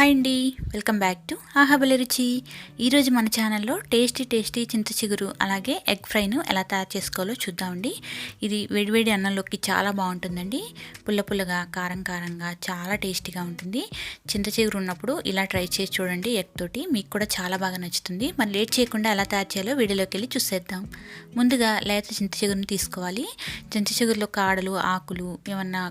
Hi అండి, welcome back to ఆహాబలి రుచి. ఈరోజు మన ఛానల్లో టేస్టీ చింత చిగురు అలాగే ఎగ్ ఫ్రైను ఎలా తయారు చేసుకోవాలో చూద్దామండి. ఇది వేడివేడి అన్నంలోకి చాలా బాగుంటుందండి. పుల్లగా కారంగా చాలా టేస్టీగా ఉంటుంది. చింత చిగురు ఉన్నప్పుడు ఇలా ట్రై చేసి చూడండి ఎగ్ తోటి, మీకు కూడా చాలా బాగా నచ్చుతుంది. మరి లేట్ చేయకుండా ఎలా తయారు చేయాలో వీడియోలోకి వెళ్ళి చూసేద్దాం. ముందుగా లేత చింత చిగురుని తీసుకోవాలి. చింత చిగురులో కాడలు ఆకులు ఏమన్నా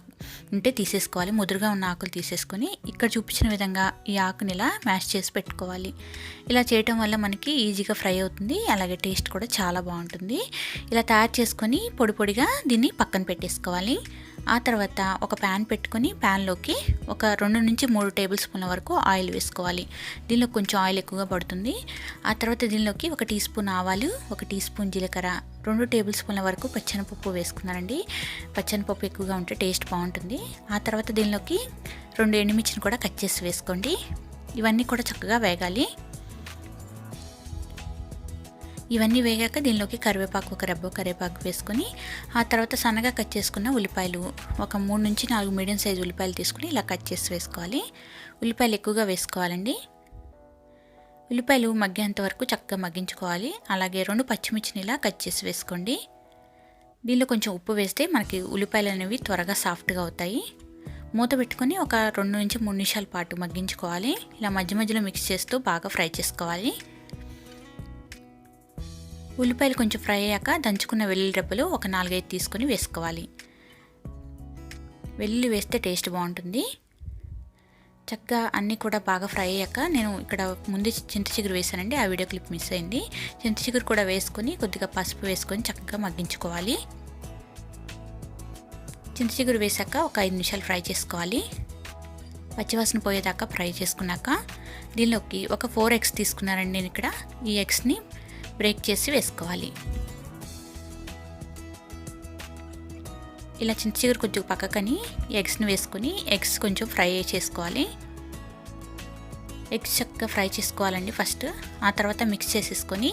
ఉంటే తీసేసుకోవాలి. ముదురుగా ఉన్న ఆకులు తీసేసుకొని ఇక్కడ చూపించిన విధంగా ఈ ఆకుని ఇలా మ్యాష్ చేసి పెట్టుకోవాలి. ఇలా చేయటం వల్ల మనకి ఈజీగా ఫ్రై అవుతుంది, అలాగే టేస్ట్ కూడా చాలా బాగుంటుంది. ఇలా తయారు చేసుకొని పొడిగా దీన్ని పక్కన పెట్టేసుకోవాలి. ఆ తర్వాత ఒక ప్యాన్ పెట్టుకొని ప్యాన్లోకి ఒక 2 నుంచి 3 టేబుల్ స్పూన్ల వరకు ఆయిల్ వేసుకోవాలి. దీనిలో కొంచెం ఆయిల్ ఎక్కువగా పడుతుంది. ఆ తర్వాత దీనిలోకి 1 టీ స్పూన్ ఆవాలు, 1 టీ స్పూన్ జీలకర్ర, 2 టేబుల్ స్పూన్ల వరకు పచ్చెనపప్పు వేసుకున్నానండి. పచ్చెనపప్పు ఎక్కువగా ఉంటే టేస్ట్ బాగుంటుంది. ఆ తర్వాత దీనిలోకి 2 ఎండుమిర్చిని కూడా కట్ చేసి వేసుకోండి. ఇవన్నీ కూడా చక్కగా వేగాలి. ఇవన్నీ వేగాక దీనిలోకి కరివేపాకు, ఒక రెబ్బ కరివేపాకు వేసుకొని ఆ తర్వాత సన్నగా కట్ చేసుకున్న ఉల్లిపాయలు ఒక 3 నుంచి 4 మీడియం సైజు ఉల్లిపాయలు తీసుకుని ఇలా కట్ చేసి వేసుకోవాలి. ఉల్లిపాయలు ఎక్కువగా వేసుకోవాలండి. ఉల్లిపాయలు మగ్గేంత వరకు చక్కగా మగ్గించుకోవాలి. అలాగే 2 పచ్చిమిర్చిని ఇలా కట్ చేసి వేసుకోండి. దీనిలో కొంచెం ఉప్పు వేస్తే మనకి ఉల్లిపాయలు అనేవి త్వరగా సాఫ్ట్గా అవుతాయి. మూత పెట్టుకొని ఒక 2 నుంచి 3 నిమిషాల పాటు మగ్గించుకోవాలి. ఇలా మధ్యలో మిక్స్ చేస్తూ బాగా ఫ్రై చేసుకోవాలి. ఉల్లిపాయలు కొంచెం ఫ్రై అయ్యాక దంచుకున్న వెల్లుల్లి రెబ్బలు ఒక 4-5 తీసుకొని వేసుకోవాలి. వెల్లుల్లి వేస్తే టేస్ట్ బాగుంటుంది. చక్కగా అన్నీ కూడా బాగా ఫ్రై అయ్యాక నేను ఇక్కడ ముందు చింత చిగురు వేసానండి, ఆ వీడియో క్లిప్ మిస్ అయింది. చింత చిగురు కూడా వేసుకొని కొద్దిగా పసుపు వేసుకొని చక్కగా మగ్గించుకోవాలి. చింత చిగురు వేసాక ఒక 5 నిమిషాలు ఫ్రై చేసుకోవాలి. పచ్చివాసన పోయేదాకా ఫ్రై చేసుకున్నాక దీనిలోకి ఒక 4 ఎగ్స్ తీసుకున్నానండి నేను ఇక్కడ. ఈ ఎగ్స్ని బ్రేక్ చేసి వేసుకోవాలి. ఇలా చింత చిగురు కొంచెం పక్కకని ఎగ్స్ని వేసుకొని ఎగ్స్ కొంచెం ఫ్రై చేసుకోవాలి. ఎగ్స్ చక్కగా ఫ్రై చేసుకోవాలండి ఫస్ట్. ఆ తర్వాత మిక్స్ చేసేసుకొని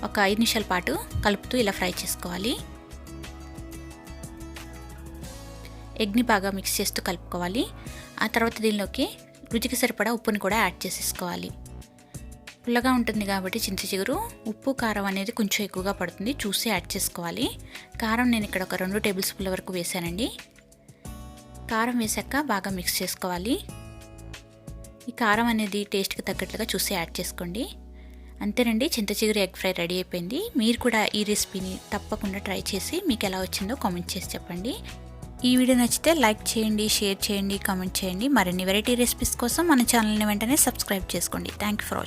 ఒక 5 నిమిషాల పాటు కలుపుతూ ఇలా ఫ్రై చేసుకోవాలి. ఎగ్ని బాగా మిక్స్ చేస్తూ కలుపుకోవాలి. ఆ తర్వాత దీనిలోకి రుచికి సరిపడా ఉప్పుని కూడా యాడ్ చేసేసుకోవాలి. పుల్లగా ఉంటుంది కాబట్టి చింత చిగురు ఉప్పు కారం అనేది కొంచెం ఎక్కువగా పడుతుంది, చూసి యాడ్ చేసుకోవాలి. కారం నేను ఇక్కడ ఒక 2 టేబుల్ స్పూన్ల వరకు వేసానండి. కారం వేసాక బాగా మిక్స్ చేసుకోవాలి. ఈ కారం అనేది టేస్ట్కి తగ్గట్లుగా చూసి యాడ్ చేసుకోండి. అంతేనండి, చింత చిగురు ఎగ్ ఫ్రై రెడీ అయిపోయింది. మీరు కూడా ఈ రెసిపీని తప్పకుండా ట్రై చేసి మీకు ఎలా వచ్చిందో కామెంట్ చేసి చెప్పండి. ఈ వీడియో నచ్చితే లైక్ చేయండి, షేర్ చేయండి, కామెంట్ చేయండి. మరిన్ని వెరైటీ రెసిపీస్ కోసం మన ఛానల్ని వెంటనే సబ్స్క్రైబ్ చేసుకోండి. Thank you for watching.